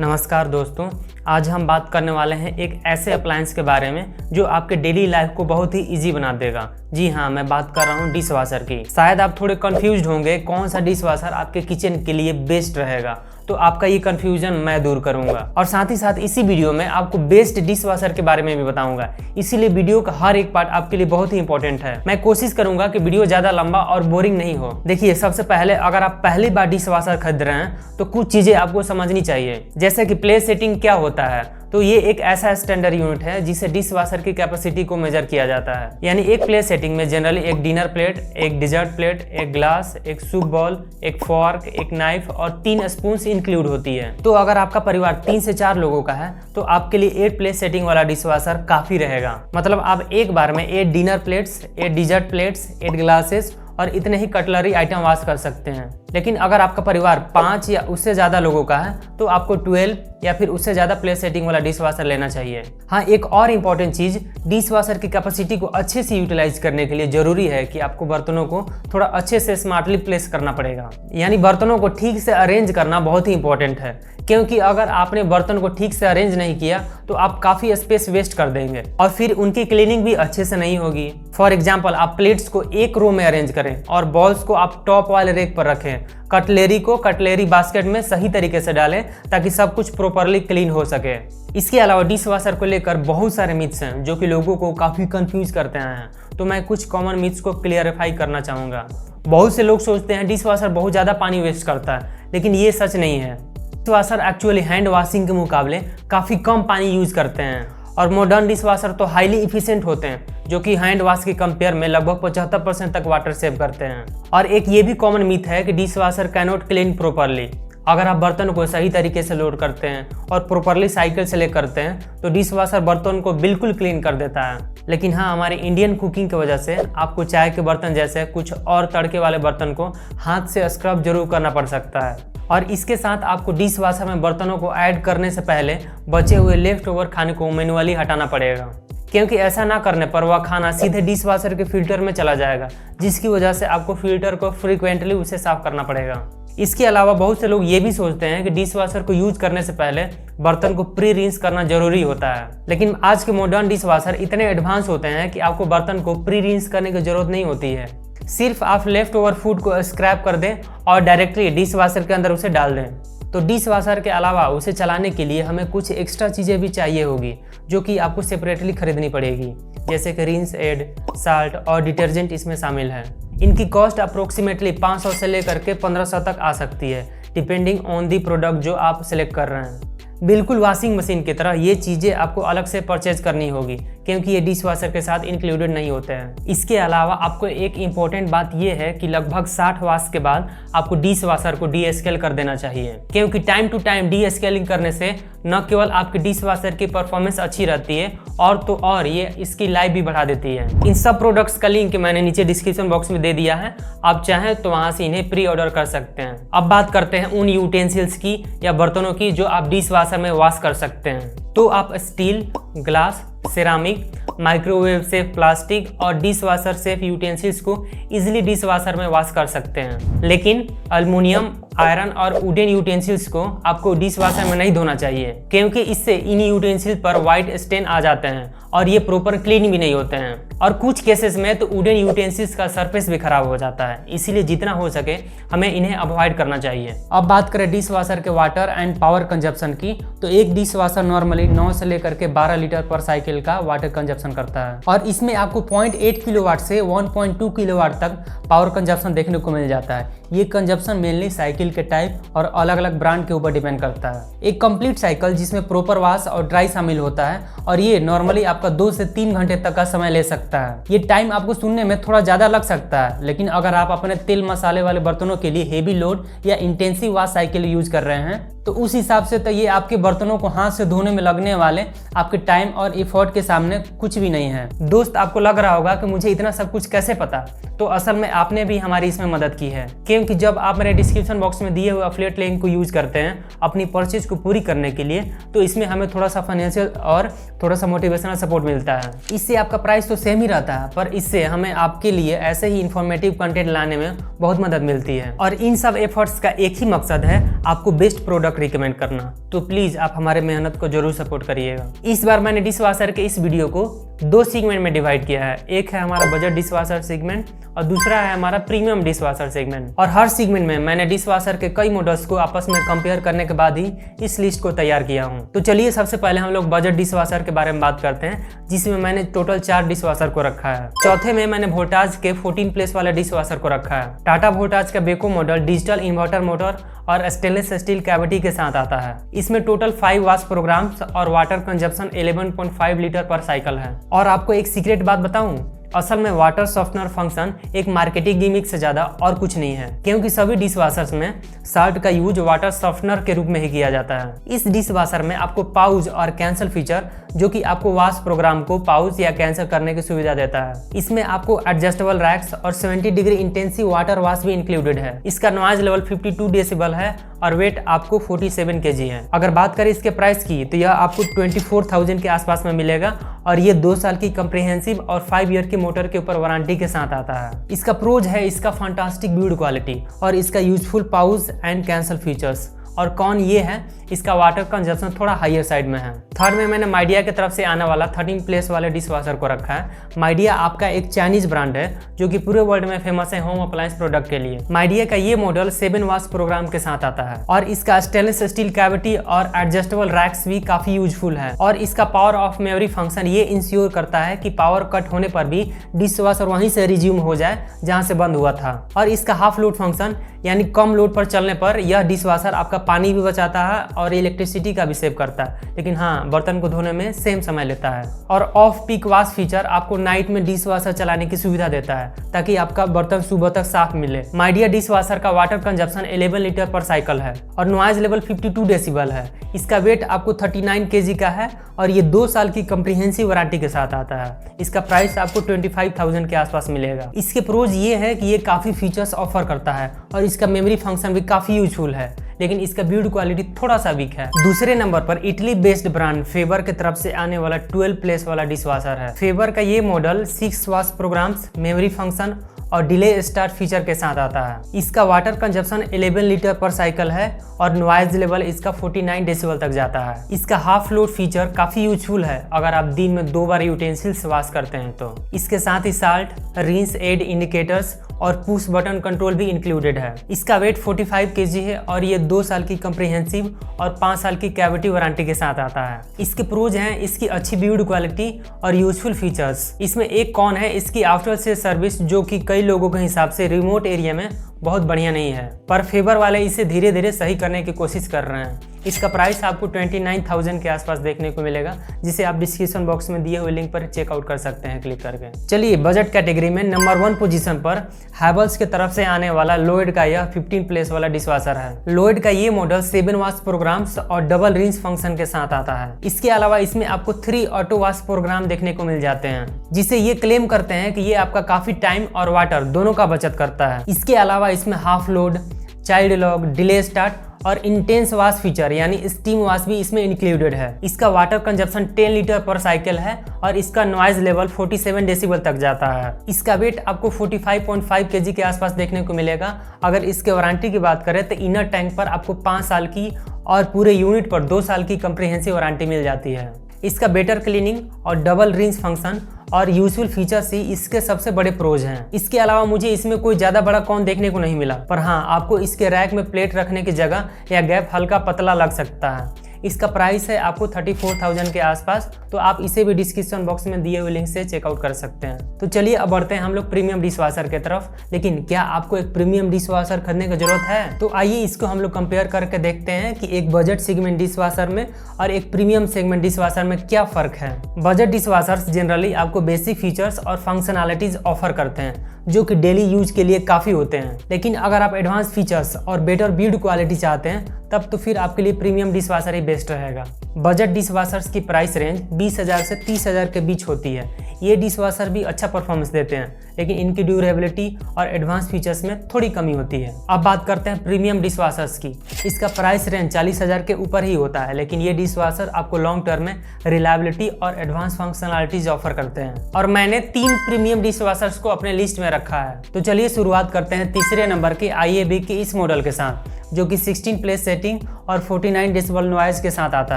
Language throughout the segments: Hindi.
नमस्कार दोस्तों, आज हम बात करने वाले हैं एक ऐसे अप्लायंस के बारे में जो आपके डेली लाइफ को बहुत ही इजी बना देगा। जी हाँ, मैं बात कर रहा हूँ डिश वॉशर की। शायद आप थोड़े कंफ्यूज होंगे कौन सा डिश वॉशर आपके किचन के लिए बेस्ट रहेगा, तो आपका ये कंफ्यूजन मैं दूर करूंगा और साथ ही साथ इसी वीडियो में आपको बेस्ट डिश वॉशर के बारे में भी बताऊंगा। इसीलिए वीडियो का हर एक पार्ट आपके लिए बहुत ही इंपॉर्टेंट है। मैं कोशिश करूंगा कि वीडियो ज्यादा लंबा और बोरिंग नहीं हो। देखिए, सबसे पहले अगर आप पहली बार डिश वॉशर खरीद रहे हैं तो कुछ चीजें आपको समझनी चाहिए, जैसे कि प्लेस सेटिंग क्या होता है। तो ये एक ऐसा स्टैंडर्ड यूनिट है जिसे डिश वॉशर की कैपेसिटी को मेजर किया जाता है। यानी एक प्लेस सेटिंग में जनरली एक डिनर प्लेट, एक डिजर्ट प्लेट, एक ग्लास, एक सूप बॉल, एक फॉर्क, एक नाइफ और 3 स्पून्स इंक्लूड होती है। तो अगर आपका परिवार 3 से 4 लोगों का है तो आपके लिए 8 प्लेस सेटिंग वाला डिश वॉशर काफी रहेगा। मतलब आप एक बार में 8 dinner plates, 8 dessert plates, 8 glasses और इतने ही कटलरी आइटम वॉश कर सकते हैं। लेकिन अगर आपका परिवार 5 या उससे ज़्यादा लोगों का है तो आपको 12 या फिर उससे ज़्यादा प्लेस सेटिंग वाला डिश वॉशर लेना चाहिए। हाँ, एक और इम्पॉर्टेंट चीज़, डिश वॉशर की कैपेसिटी को अच्छे से यूटिलाइज करने के लिए ज़रूरी है कि आपको बर्तनों को थोड़ा अच्छे से स्मार्टली प्लेस करना पड़ेगा। यानी बर्तनों को ठीक से अरेंज करना बहुत ही इंपॉर्टेंट है, क्योंकि अगर आपने बर्तन को ठीक से अरेंज नहीं किया तो आप काफ़ी स्पेस वेस्ट कर देंगे और फिर उनकी क्लीनिंग भी अच्छे से नहीं होगी। फॉर एग्जाम्पल, आप प्लेट्स को एक रो में अरेंज करें और बॉल्स को आप टॉप वाले रेक पर रखें। कटलेरी को कटलेरी बास्केट में सही तरीके से डालें ताकि सब कुछ प्रॉपरली क्लीन हो सके। इसके अलावा डिश वॉशर को लेकर बहुत सारे मिथ्स हैं जो कि लोगों को काफ़ी कंफ्यूज करते हैं। तो मैं कुछ कॉमन मिथ्स को क्लियरिफाई करना चाहूँगा। बहुत से लोग सोचते हैं डिश वॉशर बहुत ज़्यादा पानी वेस्ट करता है, लेकिन ये सच नहीं है। Dish washer actually hand washing के मुकाबले काफ़ी कम पानी यूज़ करते हैं और मॉडर्न डिश वॉशर तो हाईली इफिशिएंट होते हैं, जो कि हैंड वॉश के कंपेयर में लगभग 75% तक वाटर सेव करते हैं। और एक ये भी कॉमन मिथ है कि dish washer cannot clean properly. अगर आप बर्तन को सही तरीके से लोड करते हैं और प्रॉपरली साइकिल से ले करते हैं तो डिश वॉशर बर्तन को बिल्कुल क्लीन कर देता है। लेकिन हाँ, हमारे इंडियन कुकिंग की वजह से आपको चाय के बर्तन जैसे कुछ और तड़के वाले बर्तन को हाथ से स्क्रब जरूर करना पड़ सकता है। और इसके साथ आपको डिश वॉशर में बर्तनों को ऐड करने से पहले बचे हुए लेफ्ट ओवर खाने को मैनुअली हटाना पड़ेगा, क्योंकि ऐसा ना करने पर वह खाना सीधे डिश वॉशर के फिल्टर में चला जाएगा, जिसकी वजह से आपको फिल्टर को फ्रीक्वेंटली उसे साफ करना पड़ेगा। इसके अलावा बहुत से लोग ये भी सोचते हैं कि डिश वॉशर को यूज करने से पहले बर्तन को प्री रिंस करना जरूरी होता है, लेकिन आज के मॉडर्न डिश वॉशर इतने एडवांस होते हैं कि आपको बर्तन को प्री रिंस करने की जरूरत नहीं होती है। सिर्फ आप लेफ्ट ओवर फूड को स्क्रैप कर दें और डायरेक्टली डिश वॉशर के अंदर उसे डाल दें। तो डिश वॉशर के अलावा उसे चलाने के लिए हमें कुछ एक्स्ट्रा चीज़ें भी चाहिए होगी, जो कि आपको सेपरेटली खरीदनी पड़ेगी, जैसे कि रिंस एड, साल्ट और डिटर्जेंट इसमें शामिल है। इनकी कॉस्ट अप्रोक्सीमेटली 500 से लेकर के 1500 तक आ सकती है, डिपेंडिंग ऑन दी प्रोडक्ट जो आप सिलेक्ट कर रहे हैं। बिल्कुल वॉशिंग मशीन की तरह ये चीज़ें आपको अलग से परचेज करनी होगी, क्योंकि ये डिश वॉशर के साथ इंक्लूडेड नहीं होते हैं। इसके अलावा आपको एक इम्पॉर्टेंट बात यह है कि लगभग 60 वॉश के बाद आपको डिश वॉशर को डीएस्केल कर देना चाहिए, क्योंकि टाइम टू टाइम डीएस्केलिंग करने से न केवल आपकी डिश वॉशर की परफॉर्मेंस अच्छी रहती है और तो और ये इसकी लाइफ भी बढ़ा देती है। इन सब प्रोडक्ट्स का लिंक मैंने नीचे डिस्क्रिप्शन बॉक्स में दे दिया है, आप चाहें तो वहाँ से इन्हें प्री ऑर्डर कर सकते हैं। अब बात करते हैं उन यूटेंसिल्स की या बर्तनों की जो आप डिश वॉशर में वॉश कर सकते हैं। तो आप steel, glass, ceramic, microwave safe plastic और डिश वॉशर सेफ यूटेंसिल्स को इजीली डिश वॉशर में वॉश कर सकते हैं। लेकिन एल्युमिनियम, आयरन और वुडन यूटेंसिल्स को आपको डिश वॉशर में नहीं धोना चाहिए, क्योंकि इससे इन यूटेंसिल्स पर व्हाइट स्टेन आ जाते हैं और ये प्रॉपर क्लीन भी नहीं होते हैं। और कुछ केसेस में तो वुडन यूटेंसिल्स का सरफेस भी खराब हो जाता है, इसीलिए जितना हो सके हमें इन्हें अवॉइड करना चाहिए। अब बात करें डिश वॉशर के वाटर एंड पावर कंजप्शन की, तो एक डिश वॉशर नॉर्मली 9 से लेकर के 12 लीटर पर साइकिल का वाटर कंजप्शन करता है और इसमें आपको 0.8 किलोवाट से 1.2 किलोवाट तक पावर कंजप्शन देखने को मिल जाता है। ये कंजप्शन मेनली साइकिल के टाइप और अलग अलग ब्रांड के ऊपर डिपेंड करता है। एक कंप्लीट साइकिल जिसमें प्रॉपर वॉश और ड्राई शामिल होता है और ये नॉर्मली आपका 2 से 3 घंटे तक का समय ले सकता है। ये टाइम आपको सुनने में थोड़ा ज़्यादा लग सकता है, लेकिन अगर आप अपने तेल मसाले वाले बर्तनों के लिए हेवी लोड या इंटेंसिव वॉश साइकिल यूज कर रहे हैं तो उस हिसाब से तो ये आपके बर्तनों को हाथ से धोने में लगने वाले आपके टाइम और एफर्ट के सामने कुछ भी नहीं है। दोस्त, आपको लग रहा होगा कि मुझे इतना सब कुछ कैसे पता, तो असल में आपने भी हमारी इसमें मदद की है, क्योंकि जब आप मेरे डिस्क्रिप्शन बॉक्स बॉक्स में दिए हुए अफिलिएट लिंक को यूज करते हैं अपनी परचेज को पूरी करने के लिए, तो इसमें हमें थोड़ा सा फाइनेंशियल और थोड़ा सा मोटिवेशनल सपोर्ट मिलता है। इससे आपका प्राइस तो सेम ही रहता है, पर इससे हमें आपके लिए ऐसे ही इंफॉर्मेटिव कंटेंट लाने में बहुत मदद मिलती है। और इन सब एफर्ट्स का एक ही मकसद है, आपको बेस्ट प्रोडक्ट रिकमेंड करना। तो प्लीज आप हमारे मेहनत को जरूर सपोर्ट करिएगा। इस बार मैंने डिश वॉशर के इस वीडियो को 2 सेगमेंट में डिवाइड किया है। एक है हमारा बजट डिश वॉशर सेगमेंट और दूसरा है हमारा प्रीमियम डिश वॉशर सेगमेंट। और हर सेगमेंट में मैंने डिश वॉशर के कई मॉडल्स को आपस में कंपेयर करने के बाद ही इस लिस्ट को तैयार किया हूँ। तो चलिए सबसे पहले हम लोग बजट डिश वॉशर के बारे में बात करते हैं, जिसमें मैंने टोटल 4 डिश वॉशर को रखा है। चौथे में मैंने वोल्टाज के 14 प्लेस वाले डिश वॉशर को रखा है। टाटा वोल्टाज का Beko model digital inverter motor और स्टेनलेस स्टील कैविटी के साथ आता है। इसमें टोटल 5 वॉश प्रोग्राम्स और water consumption 11.5 litre per cycle है। और आपको एक सीक्रेट बात बताऊं, असल में वाटर सॉफ्टनर फंक्शन एक मार्केटिंग गिमिक से ज्यादा और कुछ नहीं है, क्योंकि सभी डिश वॉशर्स में साल्ट का यूज वाटर सॉफ्टनर के रूप में ही किया जाता है। इस डिश वॉशर में आपको पाउज और कैंसिल फीचर, जो कि आपको वॉश प्रोग्राम को पाउज या कैंसिल करने की सुविधा देता है। इसमें आपको एडजस्टेबल रैक्स और 70 डिग्री इंटेंसिव वाटर वॉश भी इंक्लूडेड है। इसका नॉइज लेवल 52 डेसिबल है और वेट आपको 47 kg है। अगर बात करें इसके प्राइस की, तो यह आपको 24,000 के आसपास में मिलेगा और ये 2 साल की कम्प्रिहेंसिव और 5 ईयर की मोटर के ऊपर वारंटी के साथ आता है। इसका प्रोज है इसका फैंटास्टिक बिल्ड क्वालिटी और इसका useful pause and cancel features. और कौन ये है, इसका वाटर कंजप्शन थोड़ा हायर साइड में है। थर्ड में मैंने माइडिया की तरफ से आने वाला 13 प्लेस वाले डिश वॉशर को रखा है। माइडिया आपका एक चाइनीज ब्रांड है जो कि पूरे वर्ल्ड में फेमस है होम अप्लायंस प्रोडक्ट के लिए। माइडिया का ये मॉडल 7 वॉश प्रोग्राम के साथ आता है और इसका स्टेनलेस स्टील कैविटी और एडजस्टेबल रैक्स भी काफी यूजफुल है। और इसका पावर ऑफ मेमोरी फंक्शन ये इंश्योर करता है कि पावर कट होने पर भी डिश वॉशर वहीं से रिज्यूम हो जाए जहां से बंद हुआ था। और इसका हाफ लोड फंक्शन, यानी कम लोड पर चलने पर यह डिश वॉशर आपका पानी भी बचाता है और इलेक्ट्रिसिटी का भी सेव करता है, लेकिन हाँ, बर्तन को धोने में सेम समय लेता है। और ऑफ पीक वॉश फीचर आपको नाइट में डिश वॉशर चलाने की सुविधा देता है ताकि आपका बर्तन सुबह तक साफ मिले। माइडिया डिश वॉशर का water consumption 11 litre per cycle है और नॉइज लेवल 52 डेसिबल है। इसका वेट आपको 39 kg का है और ये 2 साल की कम्प्रिहेंसिव वारंटी के साथ आता है। इसका प्राइस आपको 25,000 के आसपास मिलेगा। इसके प्रोज ये है कि ये काफी फीचर्स ऑफर करता है और इसका मेमोरी फंक्शन भी काफी यूजफुल है, लेकिन इसका बिल्ड क्वालिटी थोड़ा सा वीक है। दूसरे नंबर पर इटली बेस्ड ब्रांड फेबर की तरफ से आने वाला 12 प्लेस वाला डिश वॉशर है। फेबर का ये model 6 wash programs, memory function और डिले स्टार्ट फीचर के साथ आता है। इसका water consumption 11 litre per cycle है और नॉइज लेवल इसका 49 डेसिबल तक जाता है। इसका हाफ लोड फीचर काफी यूजफुल है अगर आप दिन में 2 बार यूटेंसिल्स वॉश करते हैं तो। इसके साथ ही साल्ट, रिंस एड इंडिकेटर्स और पुश बटन कंट्रोल भी इंक्लूडेड है। इसका वेट 45 kg है और ये 2 साल की कम्प्रिहेंसिव और 5 साल की कैविटी वारंटी के साथ आता है। इसके प्रोज हैं इसकी अच्छी बिल्ड क्वालिटी और यूजफुल फीचर्स। इसमें एक कौन है इसकी आफ्टर सेल सर्विस, जो कि कई लोगों के हिसाब से रिमोट एरिया में बहुत बढ़िया नहीं है, पर फेबर वाले इसे धीरे धीरे सही करने की कोशिश कर रहे हैं। इसका प्राइस आपको 29,000 के आसपास देखने को मिलेगा, जिसे आप डिस्क्रिप्शन बॉक्स में दिए हुए लिंक पर चेकआउट कर सकते हैं क्लिक करके। चलिए बजट कैटेगरी में नंबर 1 पोजीशन पर हैवेल्स की तरफ से आने वाला लोएड का यह 15 प्लेस वाला डिश वॉशर है। लोएड का ये मॉडल 7 वॉश प्रोग्राम्स और डबल रिंस फंक्शन के साथ आता है। इसके अलावा इसमें आपको 3 ऑटो वॉश प्रोग्राम देखने को मिल जाते हैं, जिसे ये क्लेम करते हैं कि ये आपका काफी टाइम और वाटर दोनों का बचत करता है। इसके अलावा इसमें half load, child lock, delay start और इंटेंस वॉश फीचर यानी स्टीम वॉश भी इसमें इंक्लूडेड है। इसका water consumption 10 litre per cycle है और इसका नॉइज लेवल 47 डेसिबल तक जाता है। इसका वेट आपको 45.5 kg के आसपास देखने को मिलेगा। अगर इसके वारंटी की बात करें तो इनर टैंक पर आपको 5 साल की और पूरे यूनिट पर 2 साल की कम्प्रिहेंसिव वारंटी मिल जाती है। इसका बेटर क्लीनिंग और डबल रिंस फंक्शन और यूजफुल फीचर्स ही इसके सबसे बड़े प्रोज हैं। इसके अलावा मुझे इसमें कोई ज्यादा बड़ा कौन देखने को नहीं मिला, पर हाँ, आपको इसके रैक में प्लेट रखने की जगह या गैप हल्का पतला लग सकता है। इसका प्राइस है आपको 34,000 के आसपास, तो आप इसे भी डिस्क्रिप्शन बॉक्स में दिए हुए लिंक से चेकआउट कर सकते हैं। तो चलिए अब बढ़ते हैं हम लोग प्रीमियम डिश वॉशर की तरफ। लेकिन क्या आपको एक प्रीमियम डिश वॉशर खरीदने की जरूरत है? तो आइए इसको हम लोग कंपेयर करके देखते हैं कि एक बजट सेगमेंट डिश वॉशर में और एक प्रीमियम सेगमेंट डिश वॉशर में क्या फर्क है। बजट डिश वॉशर्स जनरली आपको बेसिक फीचर्स और फंक्शनैलिटीज ऑफर करते हैं जो कि डेली यूज के लिए काफी होते हैं। लेकिन अगर आप एडवांस फीचर्स और बेटर बिल्ड क्वालिटी चाहते हैं तब तो फिर आपके लिए प्रीमियम डिश वॉशर ही बेस्ट रहेगा। बजट डिश वॉशर्स की प्राइस रेंज 20,000 से 30,000 के बीच होती है। ये डिश वॉशर भी अच्छा परफॉर्मेंस देते हैं, लेकिन इनकी ड्यूरेबिलिटी और एडवांस फीचर्स में थोड़ी कमी होती है। अब बात करते हैं प्रीमियम डिश वॉशर्स की। इसका प्राइस रेंज 40,000 के ऊपर ही होता है, लेकिन ये डिश वॉशर आपको लॉन्ग टर्म में रिलायबिलिटी और एडवांस फंक्शनलिटीज ऑफर करते हैं। और मैंने 3 प्रीमियम डिश वॉशर्स को अपने लिस्ट में रखा है। तो चलिए शुरुआत करते हैं तीसरे नंबर के IAB के इस मॉडल के साथ, जो कि 16 प्लेस सेटिंग और 49 डेसिबल नॉइज के साथ आता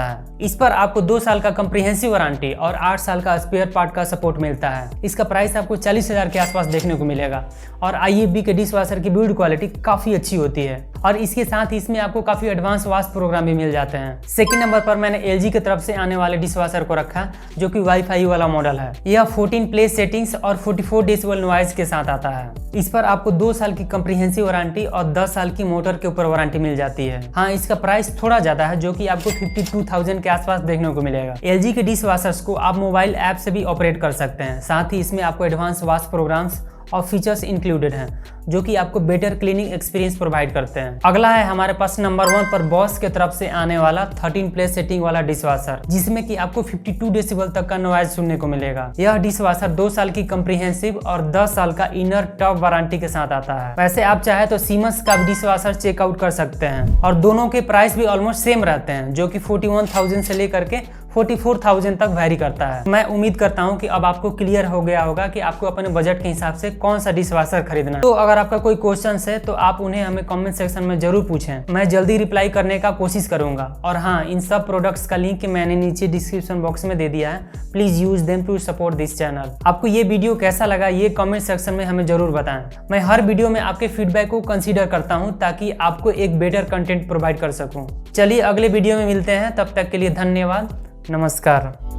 है। इस पर आपको 2 साल का कम्प्रिहेंसिव वारंटी और 8 साल का स्पेयर पार्ट का सपोर्ट मिलता है। इसका प्राइस आपको 40,000 के आसपास देखने को मिलेगा और IAB के डिश वॉशर की बिल्ड क्वालिटी काफी अच्छी होती है और इसके साथ ही इसमें आपको काफी एडवांस वॉश प्रोग्राम भी मिल जाते हैं। सेकंड नंबर पर मैंने LG की तरफ से आने वाले डिश वॉशर को रखा, जो कि वाईफाई वाला मॉडल है। यह 14 प्लेस सेटिंग्स और 44 डेसिबल नॉइज के साथ आता है। इस पर आपको 2 साल की कम्प्रिहेंसिव वारंटी और 10 साल की मोटर के ऊपर वारंटी मिल जाती है। हाँ, इसका प्राइस थोड़ा ज्यादा है, जो कि आपको 52,000 के आसपास देखने को मिलेगा। LG के डिश वॉशर्स को आप मोबाइल ऐप से भी ऑपरेट कर सकते हैं। साथ ही इसमें आपको एडवांस वॉश प्रोग्राम्स और फीचर्स इंक्लूडेड हैं, जो कि आपको बेटर क्लीनिंग एक्सपीरियंस प्रोवाइड करते हैं। अगला है हमारे पास नंबर 1 पर बॉस के तरफ से आने वाला 13 प्लेस सेटिंग वाला डिश वॉशर, जिसमें कि आपको 52 डेसिबल तक का नॉइज सुनने को मिलेगा। यह डिश वॉशर 2 साल की कम्प्रिहेंसिव और 10 साल का इनर टॉप वारंटी के साथ आता है। वैसे आप चाहे तो सीमस का भी डिश वॉशर चेकआउट कर सकते हैं और दोनों के प्राइस भी ऑलमोस्ट सेम रहते हैं, जो कि 41,000 से लेकर के 44,000 तक वैरी करता है। मैं उम्मीद करता हूं कि अब आपको क्लियर हो गया होगा कि आपको अपने बजट के हिसाब से कौन सा डिश वॉशर खरीदना है। तो अगर आपका कोई क्वेश्चन है तो आप उन्हें हमें कमेंट सेक्शन में जरूर पूछें, मैं जल्दी रिप्लाई करने का कोशिश करूंगा। और हाँ, इन सब प्रोडक्ट्स का लिंक मैंने नीचे डिस्क्रिप्शन बॉक्स में दे दिया है। Please use them to support this channel. आपको ये वीडियो कैसा लगा ये कमेंट सेक्शन में हमें जरूर बताएं। मैं हर वीडियो में आपके फीडबैक को कंसीडर करता हूँ ताकि आपको एक बेटर कंटेंट प्रोवाइड कर सकूँ। चलिए अगले वीडियो में मिलते हैं, तब तक के लिए धन्यवाद, नमस्कार।